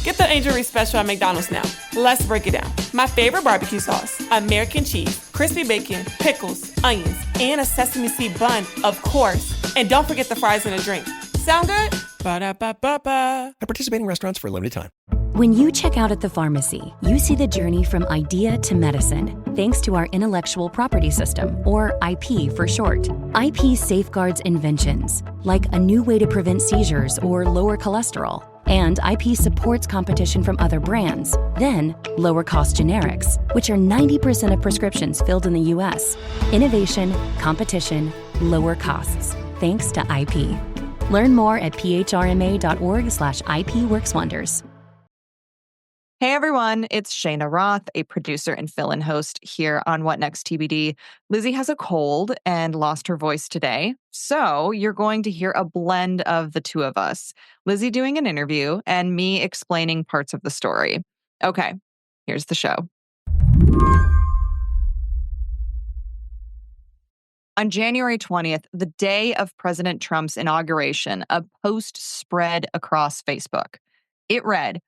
Get the Angel Reese special at McDonald's now. Let's break it down. My favorite barbecue sauce, American cheese, crispy bacon, pickles, onions, and a sesame seed bun, of course. And don't forget the fries and a drink. Sound good? Ba-da-ba-ba-ba. At participating restaurants for a limited time. When you check out at the pharmacy, you see the journey from idea to medicine, thanks to our intellectual property system, or IP for short. IP safeguards inventions, like a new way to prevent seizures or lower cholesterol. And IP supports competition from other brands, then lower-cost generics, which are 90% of prescriptions filled in the U.S. Innovation, competition, lower costs, thanks to IP. Learn more at phrma.org/IP Works Wonders. Hey everyone, it's Shayna Roth, a producer and fill-in host here on What Next TBD. Lizzie has a cold and lost her voice today, so you're going to hear a blend of the two of us. Lizzie doing an interview and me explaining parts of the story. Okay, here's the show. On January 20th, the day of President Trump's inauguration, a post spread across Facebook. It read,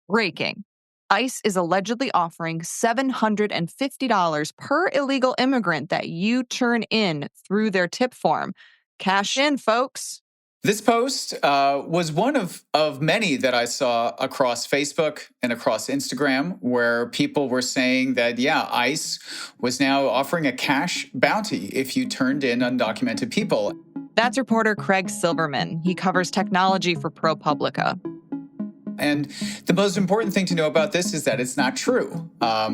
"Breaking. ICE is allegedly offering $750 per illegal immigrant that you turn in through their tip form. Cash in, folks." This post was one of many that I saw across Facebook and across Instagram where people were saying that, ICE was now offering a cash bounty if you turned in undocumented people. That's reporter Craig Silverman. He covers technology for ProPublica. And the most important thing to know about this is that it's not true.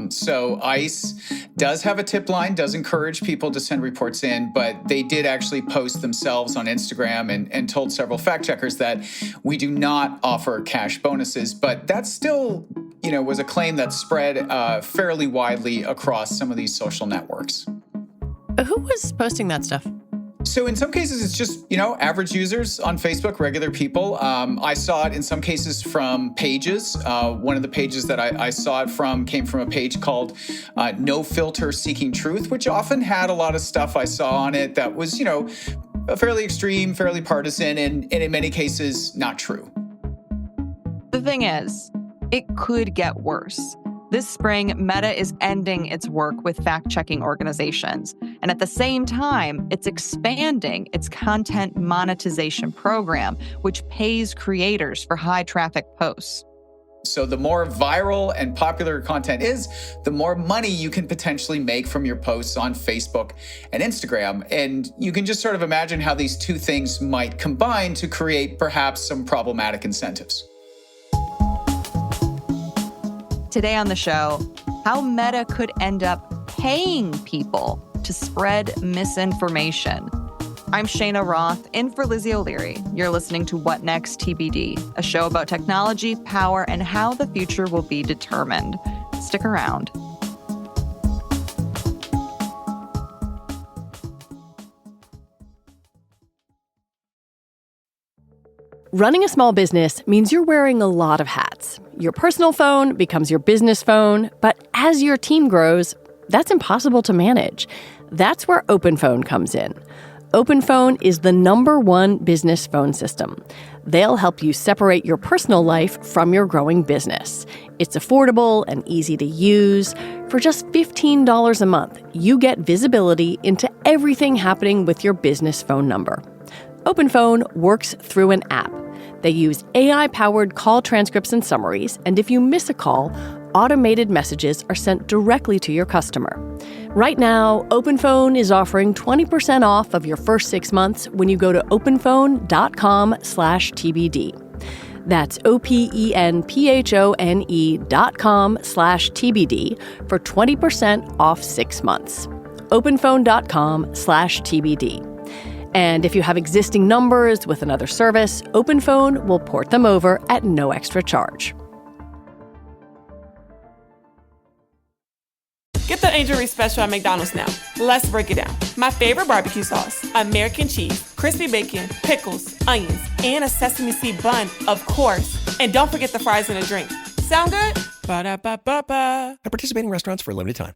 So ICE does have a tip line, does encourage people to send reports in, but they did actually post themselves on Instagram and told several fact checkers that we do not offer cash bonuses. But that still, was a claim that spread fairly widely across some of these social networks. Who was posting that stuff? So in some cases, it's just, average users on Facebook, regular people. I saw it in some cases from pages. One of the pages that I saw it from came from a page called No Filter Seeking Truth, which often had a lot of stuff I saw on it that was, fairly extreme, fairly partisan, and in many cases, not true. The thing is, it could get worse. This spring, Meta is ending its work with fact-checking organizations. And at the same time, it's expanding its content monetization program, which pays creators for high-traffic posts. So the more viral and popular content is, the more money you can potentially make from your posts on Facebook and Instagram. And you can just sort of imagine how these two things might combine to create perhaps some problematic incentives. Today on the show, how Meta could end up paying people to spread misinformation. I'm Shayna Roth, in for Lizzie O'Leary. You're listening to What Next TBD, a show about technology, power, and how the future will be determined. Stick around. Running a small business means you're wearing a lot of hats. Your personal phone becomes your business phone, but as your team grows, that's impossible to manage. That's where OpenPhone comes in. OpenPhone is the #1 business phone system. They'll help you separate your personal life from your growing business. It's affordable and easy to use. For just $15 a month, you get visibility into everything happening with your business phone number. OpenPhone works through an app. They use AI-powered call transcripts and summaries, and if you miss a call, automated messages are sent directly to your customer. Right now, OpenPhone is offering 20% off of your first 6 months when you go to openphone.com/TBD. That's openphone.com/TBD for 20% off 6 months. openphone.com/TBD. And if you have existing numbers with another service, OpenPhone will port them over at no extra charge. Get the Angel Reese special at McDonald's now. Let's break it down. My favorite barbecue sauce, American cheese, crispy bacon, pickles, onions, and a sesame seed bun, of course. And don't forget the fries and a drink. Sound good? Ba-da-ba-ba-ba. At participating restaurants for a limited time.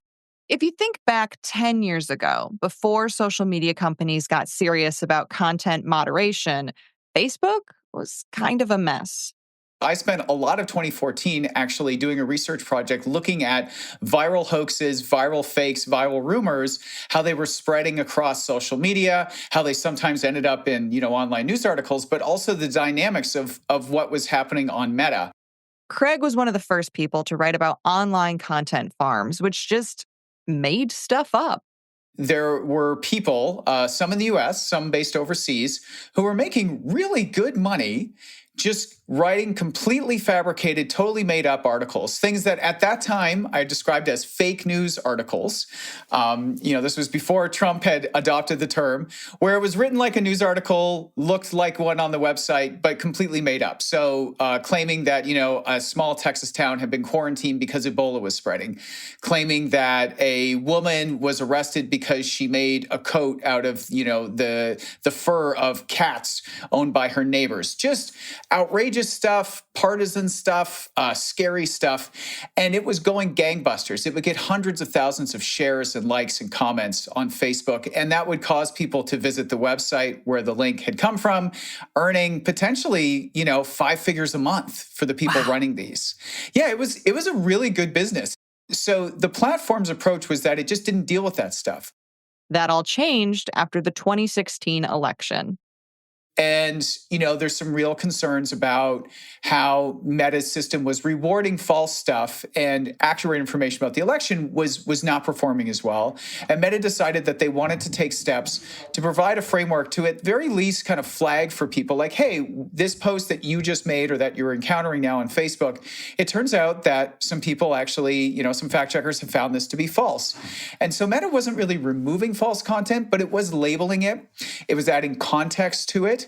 If you think back 10 years ago, before social media companies got serious about content moderation, Facebook was kind of a mess. I spent a lot of 2014 actually doing a research project looking at viral hoaxes, viral fakes, viral rumors, how they were spreading across social media, how they sometimes ended up in, online news articles, but also the dynamics of what was happening on Meta. Craig was one of the first people to write about online content farms, which just made stuff up. There were people, some in the US, some based overseas, who were making really good money just writing completely fabricated, totally made up articles, things that at that time I described as fake news articles. This was before Trump had adopted the term, where it was written like a news article, looked like one on the website, but completely made up. So claiming that, a small Texas town had been quarantined because Ebola was spreading, claiming that a woman was arrested because she made a coat out of, the fur of cats owned by her neighbors. Just outrageous stuff, partisan stuff, scary stuff. And it was going gangbusters. It would get hundreds of thousands of shares and likes and comments on Facebook. And that would cause people to visit the website where the link had come from, earning potentially, 5 figures a month for the people running these. Yeah, it was a really good business. So the platform's approach was that it just didn't deal with that stuff. That all changed after the 2016 election. And, there's some real concerns about how Meta's system was rewarding false stuff, and accurate information about the election was not performing as well. And Meta decided that they wanted to take steps to provide a framework to at very least kind of flag for people like, hey, this post that you just made or that you're encountering now on Facebook, it turns out that some people actually, some fact checkers have found this to be false. And so Meta wasn't really removing false content, but it was labeling it. It was adding context to it.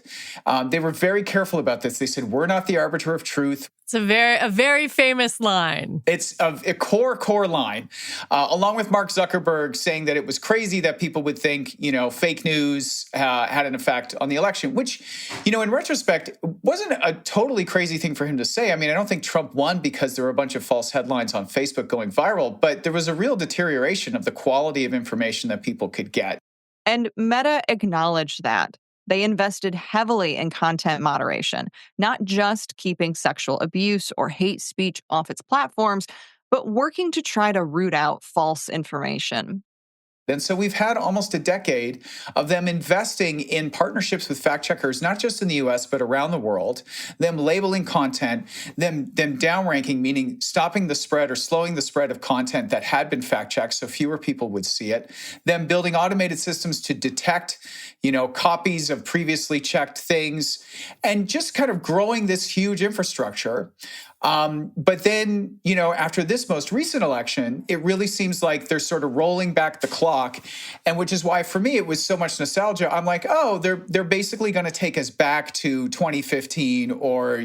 They were very careful about this. They said, we're not the arbiter of truth. It's a very famous line. It's a core line, along with Mark Zuckerberg saying that it was crazy that people would think, fake news had an effect on the election, which, in retrospect, wasn't a totally crazy thing for him to say. I mean, I don't think Trump won because there were a bunch of false headlines on Facebook going viral, but there was a real deterioration of the quality of information that people could get. And Meta acknowledged that. They invested heavily in content moderation, not just keeping sexual abuse or hate speech off its platforms, but working to try to root out false information. And so we've had almost a decade of them investing in partnerships with fact checkers, not just in the US, but around the world, them labeling content, them downranking, meaning stopping the spread or slowing the spread of content that had been fact checked so fewer people would see it, them building automated systems to detect, copies of previously checked things, and just kind of growing this huge infrastructure. But then, after this most recent election, it really seems like they're sort of rolling back the clock. And which is why, for me, it was so much nostalgia. I'm like, oh, they're basically going to take us back to 2015 or,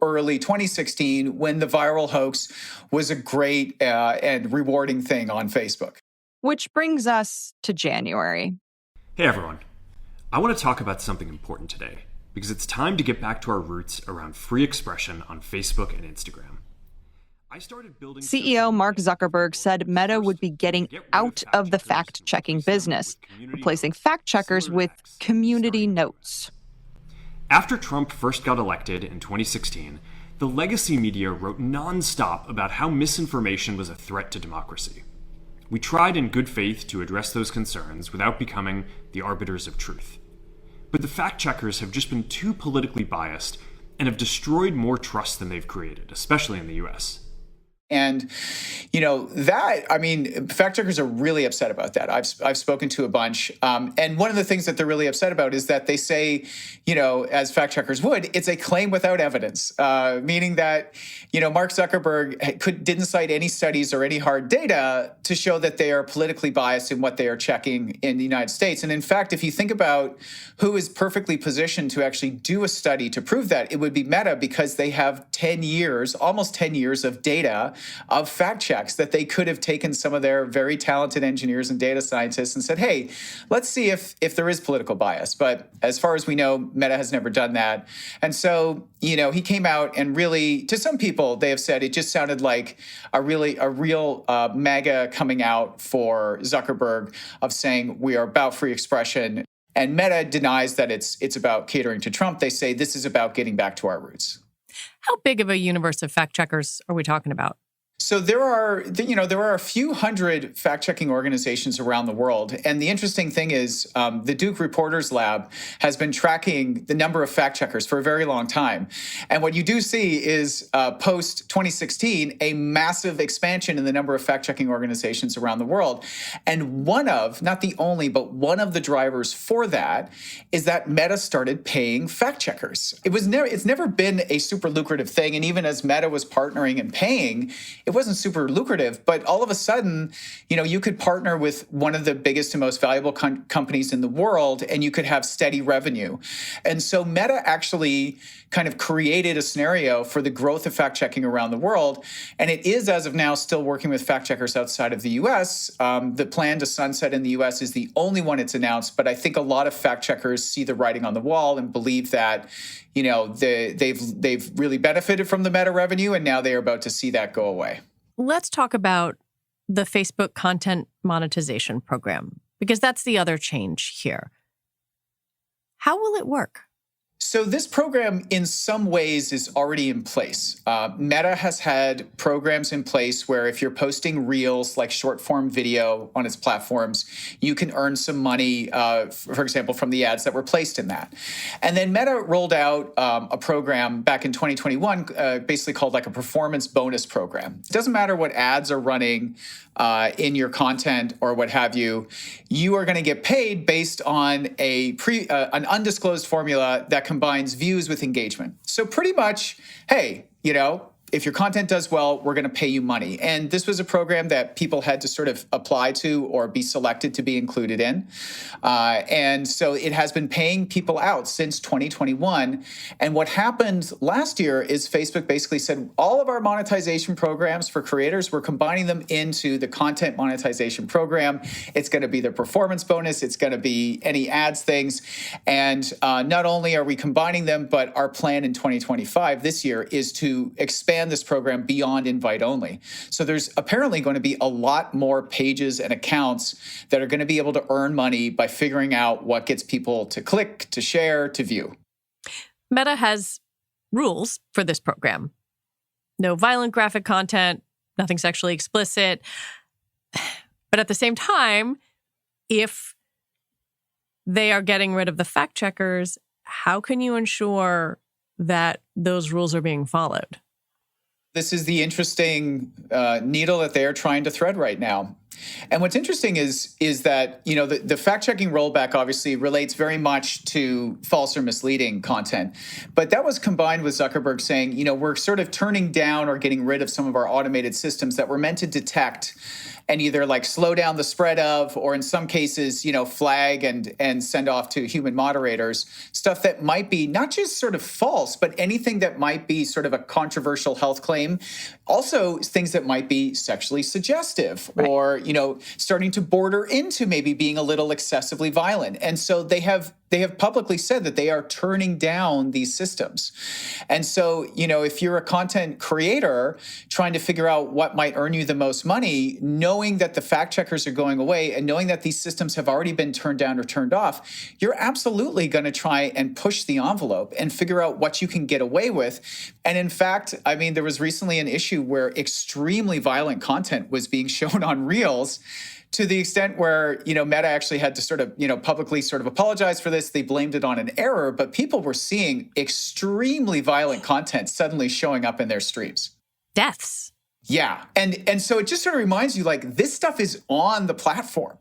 early 2016 when the viral hoax was a great and rewarding thing on Facebook. Which brings us to January. Hey, everyone. I want to talk about something important today, because it's time to get back to our roots around free expression on Facebook and Instagram. CEO Mark Zuckerberg said Meta would be getting out of the fact-checking business, replacing fact-checkers with community notes. After Trump first got elected in 2016, the legacy media wrote nonstop about how misinformation was a threat to democracy. We tried in good faith to address those concerns without becoming the arbiters of truth. But the fact-checkers have just been too politically biased and have destroyed more trust than they've created, especially in the US. And, fact checkers are really upset about that. I've spoken to a bunch. And one of the things that they're really upset about is that they say, as fact checkers would, it's a claim without evidence, meaning that, Mark Zuckerberg didn't cite any studies or any hard data to show that they are politically biased in what they are checking in the United States. And in fact, if you think about who is perfectly positioned to actually do a study to prove that, it would be Meta, because they have almost 10 years of data of fact checks that they could have taken some of their very talented engineers and data scientists and said, hey, let's see if there is political bias. But as far as we know, Meta has never done that. And so, he came out and really, to some people, they have said it just sounded like a real MAGA coming out for Zuckerberg of saying we are about free expression. And Meta denies that it's about catering to Trump. They say this is about getting back to our roots. How big of a universe of fact checkers are we talking about? So there are a few hundred fact-checking organizations around the world. And the interesting thing is the Duke Reporters Lab has been tracking the number of fact-checkers for a very long time. And what you do see is post-2016, a massive expansion in the number of fact-checking organizations around the world. And one of, not the only, but one of the drivers for that is that Meta started paying fact-checkers. It's never been a super lucrative thing. And even as Meta was partnering and paying, it wasn't super lucrative, but all of a sudden, you could partner with one of the biggest and most valuable companies in the world, and you could have steady revenue. And so Meta actually kind of created a scenario for the growth of fact-checking around the world. And it is, as of now, still working with fact-checkers outside of the U.S. The plan to sunset in the U.S. is the only one it's announced, but I think a lot of fact-checkers see the writing on the wall and believe that they've really benefited from the Meta revenue, and now they are about to see that go away. Let's talk about the Facebook content monetization program, because that's the other change here. How will it work? So this program, in some ways, is already in place. Meta has had programs in place where if you're posting reels, like short-form video on its platforms, you can earn some money, for example, from the ads that were placed in that. And then Meta rolled out a program back in 2021, basically called like a performance bonus program. It doesn't matter what ads are running in your content or what have you, you are going to get paid based on an undisclosed formula that combines views with engagement. So pretty much, hey, if your content does well, we're going to pay you money. And this was a program that people had to sort of apply to or be selected to be included in. And so it has been paying people out since 2021. And what happened last year is Facebook basically said, all of our monetization programs for creators, we're combining them into the content monetization program. It's going to be the performance bonus. It's going to be any ads things. And not only are we combining them, but our plan in 2025 this year is to expand this program beyond invite only. So there's apparently going to be a lot more pages and accounts that are going to be able to earn money by figuring out what gets people to click, to share, to view. Meta has rules for this program. No violent graphic content, nothing sexually explicit. But at the same time, if they are getting rid of the fact checkers, how can you ensure that those rules are being followed? This is the interesting needle that they are trying to thread right now. And what's interesting is that, the fact-checking rollback obviously relates very much to false or misleading content. But that was combined with Zuckerberg saying, we're sort of turning down or getting rid of some of our automated systems that were meant to detect and either like slow down the spread of, or in some cases, flag and send off to human moderators, stuff that might be not just sort of false, but anything that might be sort of a controversial health claim. Also things that might be sexually suggestive, right, or, starting to border into maybe being a little excessively violent. And so they have publicly said that they are turning down these systems. And so, if you're a content creator trying to figure out what might earn you the most money, knowing that the fact checkers are going away and knowing that these systems have already been turned down or turned off, you're absolutely going to try and push the envelope and figure out what you can get away with. And in fact, there was recently an issue where extremely violent content was being shown on Reels, to the extent where, Meta actually had to sort of, publicly sort of apologize for this. They blamed it on an error, but people were seeing extremely violent content suddenly showing up in their streams. Deaths. Yeah. And so it just sort of reminds you, like, this stuff is on the platform.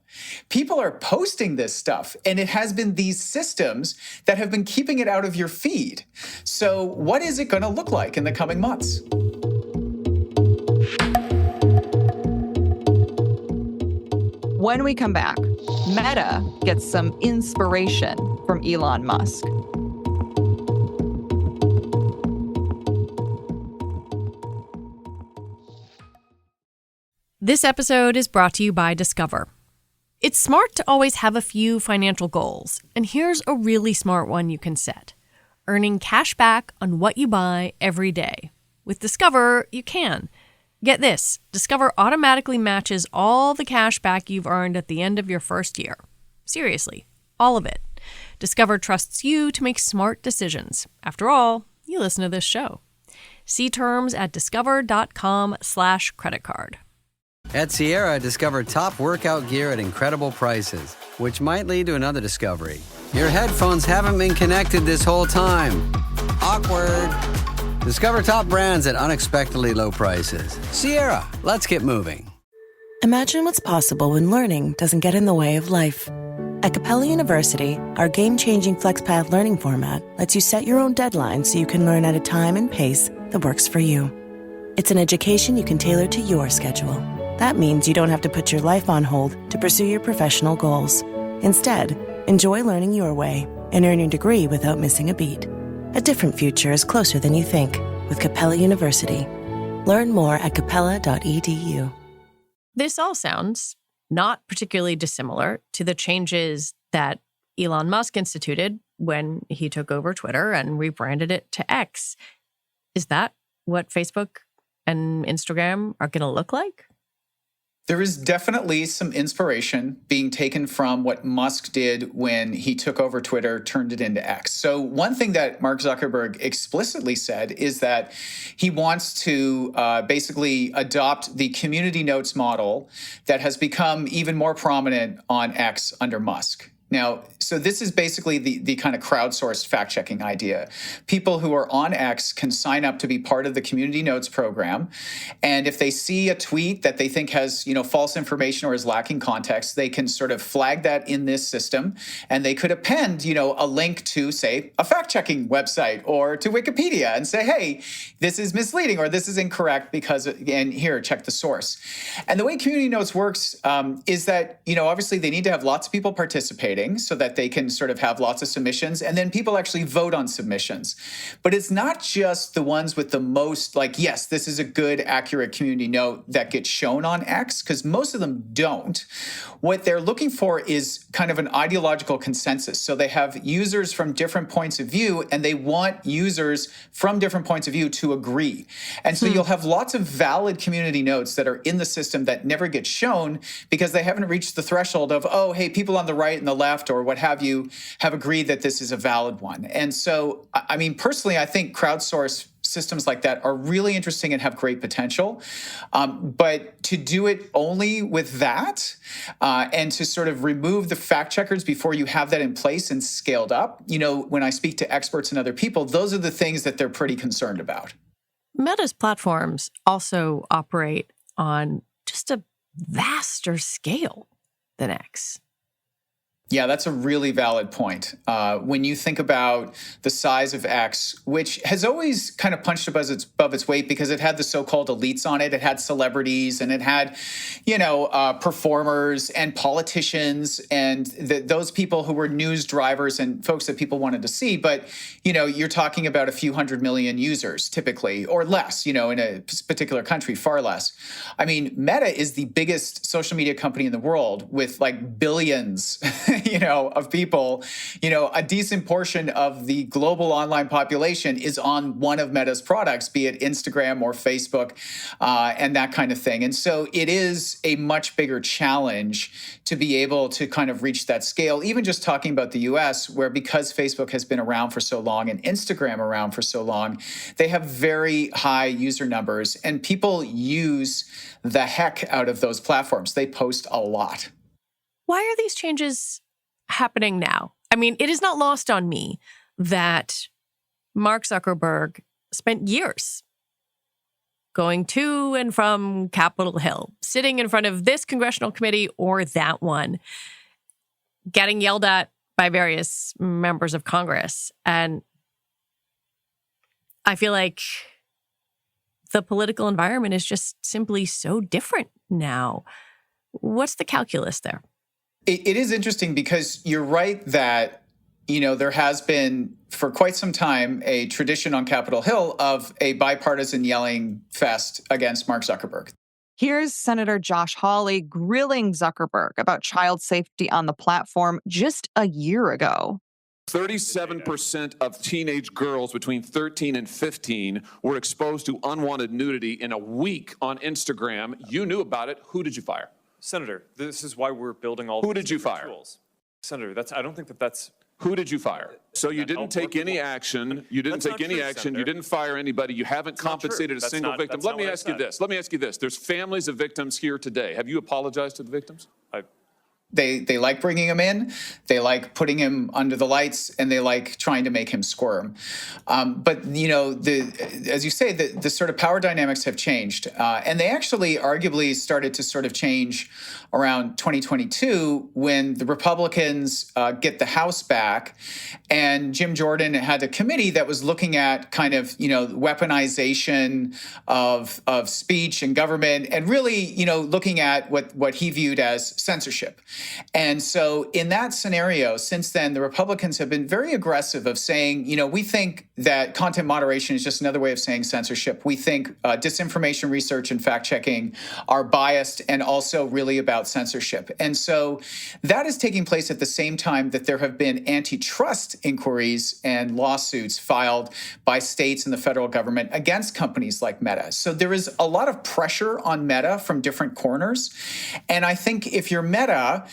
People are posting this stuff, and it has been these systems that have been keeping it out of your feed. So what is it going to look like in the coming months? When we come back, Meta gets some inspiration from Elon Musk. This episode is brought to you by Discover. It's smart to always have a few financial goals, and here's a really smart one you can set: earning cash back on what you buy every day. With Discover, you can. Get this, Discover automatically matches all the cash back you've earned at the end of your first year. Seriously, all of it. Discover trusts you to make smart decisions. After all, you listen to this show. See terms at discover.com/creditcard. At Sierra, discover top workout gear at incredible prices, which might lead to another discovery. Your headphones haven't been connected this whole time. Awkward. Discover top brands at unexpectedly low prices. Sierra, let's get moving. Imagine what's possible when learning doesn't get in the way of life. At Capella University, our game-changing FlexPath learning format lets you set your own deadlines so you can learn at a time and pace that works for you. It's an education you can tailor to your schedule. That means you don't have to put your life on hold to pursue your professional goals. Instead, enjoy learning your way and earn your degree without missing a beat. A different future is closer than you think with Capella University. Learn more at capella.edu. This all sounds not particularly dissimilar to the changes that Elon Musk instituted when he took over Twitter and rebranded it to X. Is that what Facebook and Instagram are going to look like? There is definitely some inspiration being taken from what Musk did when he took over Twitter, turned it into X. So one thing that Mark Zuckerberg explicitly said is that he wants to basically adopt the community notes model that has become even more prominent on X under Musk. Now, so this is basically the kind of crowdsourced fact-checking idea. People who are on X can sign up to be part of the Community Notes program. And if they see a tweet that they think has, false information or is lacking context, they can sort of flag that in this system. And they could append, a link to, say, a fact-checking website or to Wikipedia and say, hey, this is misleading or this is incorrect because, and here, check the source. And the way Community Notes works is that, obviously they need to have lots of people participating so that they can sort of have lots of submissions, and then people actually vote on submissions. But it's not just the ones with the most, yes, this is a good, accurate community note that gets shown on X, because most of them don't. What they're looking for is kind of an ideological consensus. So they have users from different points of view, and they want users from different points of view to agree. And so you'll have lots of valid community notes that are in the system that never get shown because they haven't reached the threshold of, oh, hey, people on the right and the left or what have you have agreed that this is a valid one. And so, personally, I think crowdsourced systems like that are really interesting and have great potential. But to do it only with that and to sort of remove the fact checkers before you have that in place and scaled up, when I speak to experts and other people, those are the things that they're pretty concerned about. Meta's platforms also operate on just a vaster scale than X. Yeah, that's a really valid point. When you think about the size of X, which has always kind of punched above its weight because it had the so-called elites on it. It had celebrities and it had, performers and politicians and those people who were news drivers and folks that people wanted to see. But, you're talking about a few 100 million users typically, or less, in a particular country, far less. Meta is the biggest social media company in the world with billions of people. A decent portion of the global online population is on one of Meta's products, be it Instagram or Facebook, and that kind of thing. And so it is a much bigger challenge to be able to kind of reach that scale, even just talking about the US, where because Facebook has been around for so long and Instagram around for so long, they have very high user numbers and people use the heck out of those platforms. They post a lot. Why are these changes happening now? It is not lost on me that Mark Zuckerberg spent years going to and from Capitol Hill, sitting in front of this congressional committee or that one, getting yelled at by various members of Congress. And I feel like the political environment is just simply so different now. What's the calculus there? It is interesting because you're right that, there has been for quite some time a tradition on Capitol Hill of a bipartisan yelling fest against Mark Zuckerberg. Here's Senator Josh Hawley grilling Zuckerberg about child safety on the platform just a year ago. 37% of teenage girls between 13 and 15 were exposed to unwanted nudity in a week on Instagram. You knew about it. Who did you fire? Senator, this is why we're building all. Who did you fire? Tools. Senator, I don't think that's Who did you fire? So you didn't take any action. You didn't take any action. You didn't fire anybody. You haven't compensated a single victim. Let me ask you this. Let me ask you this. There's families of victims here today. Have you apologized to the victims? They like bringing him in, they like putting him under the lights, and they like trying to make him squirm. But, you know, as you say, the sort of power dynamics have changed. And they actually arguably started to sort of change around 2022 when the Republicans get the House back. And Jim Jordan had a committee that was looking at kind of, you know, weaponization of speech and government, and really, you know, looking at what he viewed as censorship. And so in that scenario, since then, the Republicans have been very aggressive of saying, you know, we think that content moderation is just another way of saying censorship. We think disinformation research and fact checking are biased and also really about censorship. And so that is taking place at the same time that there have been antitrust inquiries and lawsuits filed by states and the federal government against companies like Meta. So there is a lot of pressure on Meta from different corners. And I think if you're Meta,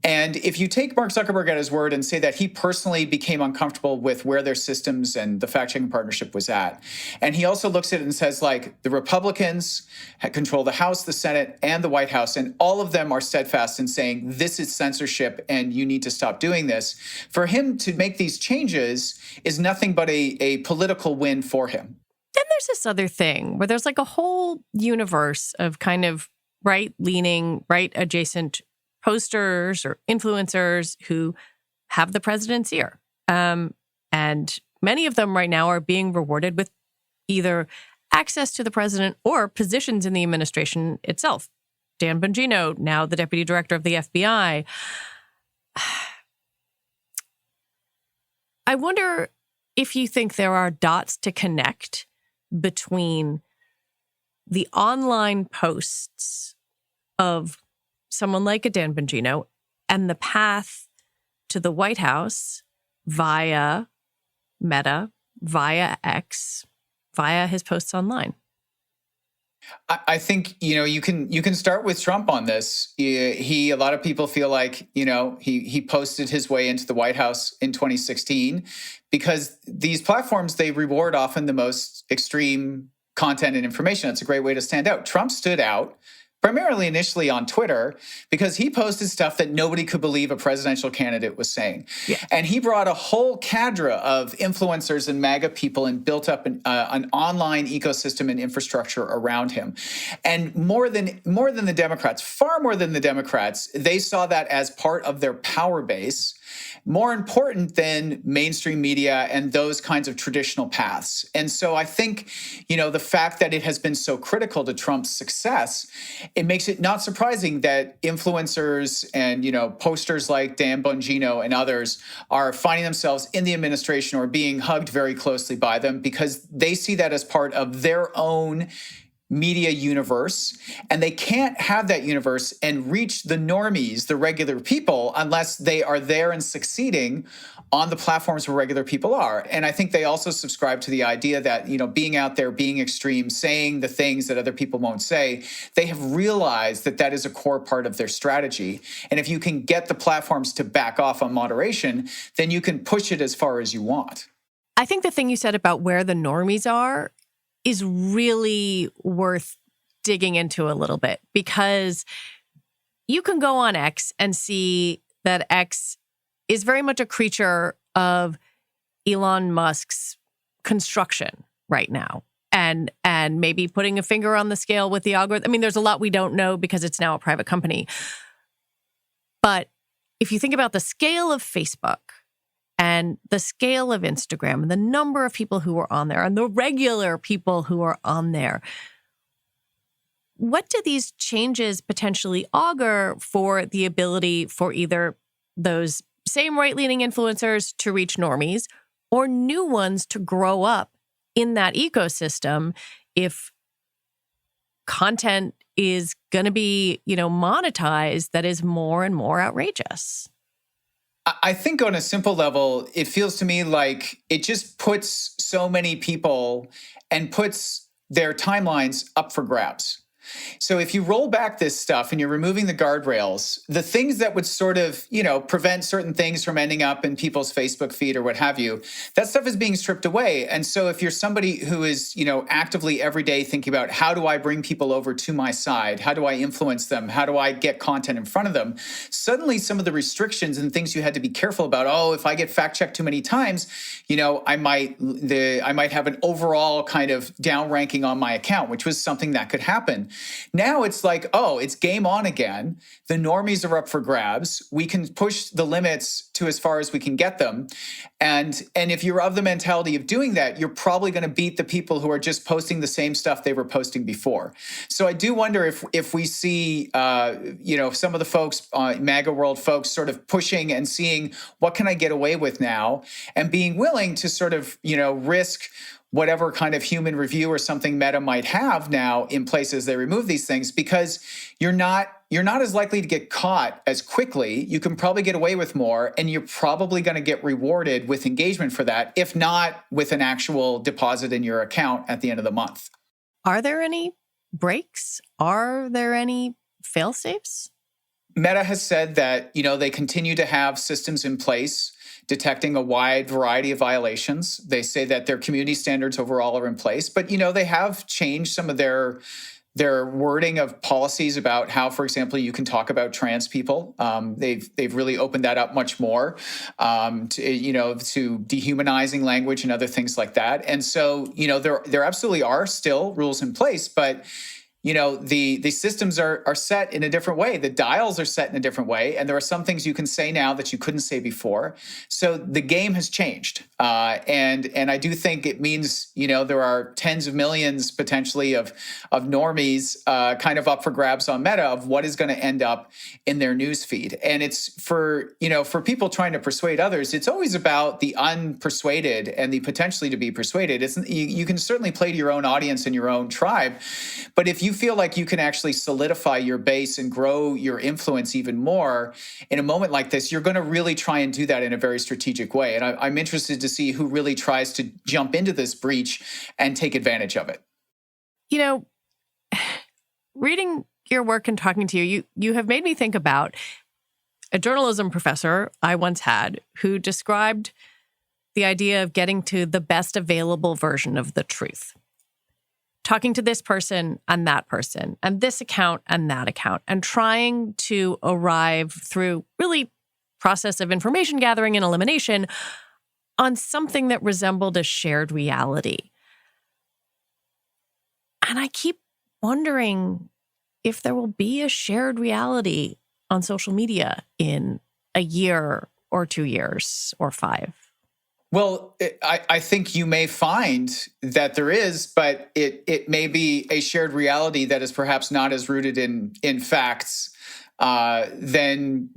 and if you take Mark Zuckerberg at his word and say that he personally became uncomfortable with where their systems and the fact-checking partnership was at, and he also looks at it and says, like, the Republicans control the House, the Senate, and the White House, and all of them are steadfast in saying this is censorship and you need to stop doing this. For him to make these changes is nothing but a political win for him. Then there's this other thing where there's like a whole universe of kind of right-leaning, right-adjacent posters or influencers who have the president's ear. And many of them right now are being rewarded with either access to the president or positions in the administration itself. Dan Bongino, now the deputy director of the FBI. I wonder if you think there are dots to connect between the online posts of someone like a Dan Bongino and the path to the White House via Meta, via X, via his posts online. I think, you know, you can start with Trump on this. A lot of people feel like, you know, he posted his way into the White House in 2016 because these platforms, they reward often the most extreme content and information. It's a great way to stand out. Trump stood out primarily initially on Twitter because he posted stuff that nobody could believe a presidential candidate was saying. Yeah. And he brought a whole cadre of influencers and MAGA people and built up an online ecosystem and infrastructure around him. And more than the Democrats, far more than the Democrats, they saw that as part of their power base, more important than mainstream media and those kinds of traditional paths. And so I think, you know, the fact that it has been so critical to Trump's success, it makes it not surprising that influencers and, you know, posters like Dan Bongino and others are finding themselves in the administration or being hugged very closely by them because they see that as part of their own media universe, and they can't have that universe and reach the normies, the regular people, unless they are there and succeeding on the platforms where regular people are. And I think they also subscribe to the idea that, you know, being out there, being extreme, saying the things that other people won't say, they have realized that that is a core part of their strategy. And if you can get the platforms to back off on moderation, then you can push it as far as you want. I think the thing you said about where the normies are is really worth digging into a little bit, because you can go on X and see that X is very much a creature of Elon Musk's construction right now, and maybe putting a finger on the scale with the algorithm. I mean, there's a lot we don't know because it's now a private company. But if you think about the scale of Facebook and the scale of Instagram and the number of people who are on there and the regular people who are on there, what do these changes potentially augur for the ability for either those same right-leaning influencers to reach normies or new ones to grow up in that ecosystem if content is going to be, you know, monetized that is more and more outrageous? I think on a simple level, it feels to me like it just puts so many people and puts their timelines up for grabs. So if you roll back this stuff and you're removing the guardrails, the things that would sort of, prevent certain things from ending up in people's Facebook feed or what have you, that stuff is being stripped away. And so if you're somebody who is, actively every day thinking about how do I bring people over to my side? How do I influence them? How do I get content in front of them? Suddenly some of the restrictions and things you had to be careful about, if I get fact checked too many times, I might have an overall kind of down ranking on my account, which was something that could happen. Now it's like, it's game on again. The normies are up for grabs. We can push the limits to as far as we can get them. And if you're of the mentality of doing that, you're probably going to beat the people who are just posting the same stuff they were posting before. So I do wonder if we see, some of the folks, MAGA world folks, sort of pushing and seeing what can I get away with now, and being willing to sort of, risk whatever kind of human review or something Meta might have now in place as they remove these things, because you're not as likely to get caught as quickly. You can probably get away with more, and you're probably going to get rewarded with engagement for that, if not with an actual deposit in your account at the end of the month. Are there any breaks? Are there any fail-safes? Meta has said that, they continue to have systems in place detecting a wide variety of violations. They say that their community standards overall are in place, but, they have changed some of their wording of policies about how, for example, you can talk about trans people. They've really opened that up much more, to dehumanizing language and other things like that. And so, there absolutely are still rules in place, but the systems are set in a different way. The dials are set in a different way. And there are some things you can say now that you couldn't say before. So the game has changed. And I do think it means, there are tens of millions potentially of normies kind of up for grabs on Meta of what is going to end up in their newsfeed. And it's for people trying to persuade others, it's always about the unpersuaded and the potentially to be persuaded. You can certainly play to your own audience and your own tribe. But if you feel like you can actually solidify your base and grow your influence even more in a moment like this, you're going to really try and do that in a very strategic way. And I'm interested to see who really tries to jump into this breach and take advantage of it. Reading your work and talking to you have made me think about a journalism professor I once had who described the idea of getting to the best available version of the truth. Talking to this person and that person and this account and that account, and trying to arrive through really process of information gathering and elimination on something that resembled a shared reality. And I keep wondering if there will be a shared reality on social media in a year or 2 years or 5. Well, I think you may find that there is, but it may be a shared reality that is perhaps not as rooted in facts than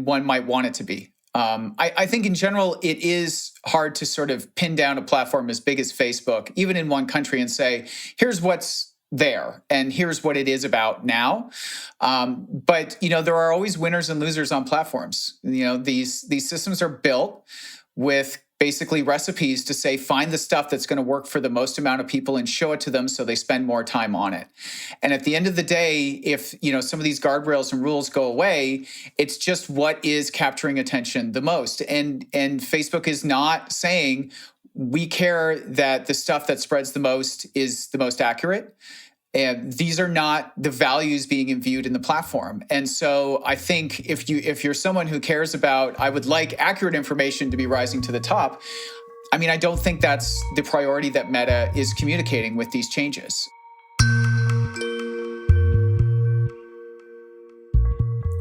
one might want it to be. I think in general, it is hard to sort of pin down a platform as big as Facebook, even in one country, and say, here's what's there and here's what it is about now. But, there are always winners and losers on platforms. These systems are built with basically recipes to say, find the stuff that's going to work for the most amount of people and show it to them so they spend more time on it. And at the end of the day, if some of these guardrails and rules go away, it's just what is capturing attention the most. And Facebook is not saying we care that the stuff that spreads the most is the most accurate. And these are not the values being imbued in the platform. And so I think if you're someone who cares about, I would like accurate information to be rising to the top, I don't think that's the priority that Meta is communicating with these changes.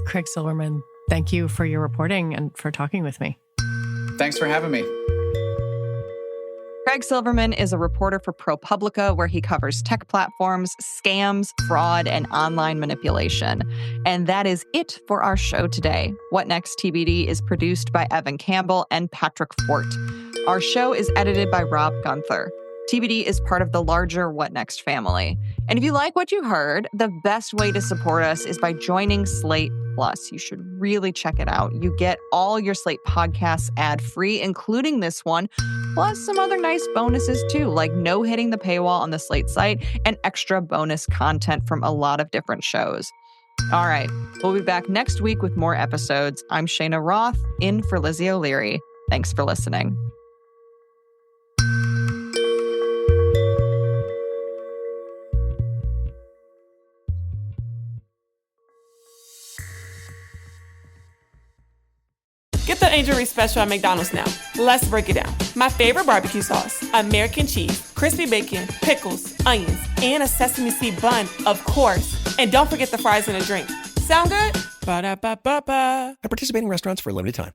Craig Silverman, thank you for your reporting and for talking with me. Thanks for having me. Craig Silverman is a reporter for ProPublica, where he covers tech platforms, scams, fraud, and online manipulation. And that is it for our show today. What Next TBD is produced by Evan Campbell and Patrick Fort. Our show is edited by Rob Gunther. TBD is part of the larger What Next family. And if you like what you heard, the best way to support us is by joining Slate Plus. You should really check it out. You get all your Slate podcasts ad-free, including this one, plus some other nice bonuses too, like no hitting the paywall on the Slate site and extra bonus content from a lot of different shows. All right, we'll be back next week with more episodes. I'm Shayna Roth, in for Lizzie O'Leary. Thanks for listening. Get the Angel Reese special at McDonald's now. Let's break it down. My favorite barbecue sauce, American cheese, crispy bacon, pickles, onions, and a sesame seed bun, of course. And don't forget the fries and a drink. Sound good? Ba-da-ba-ba-ba. At participating restaurants for a limited time.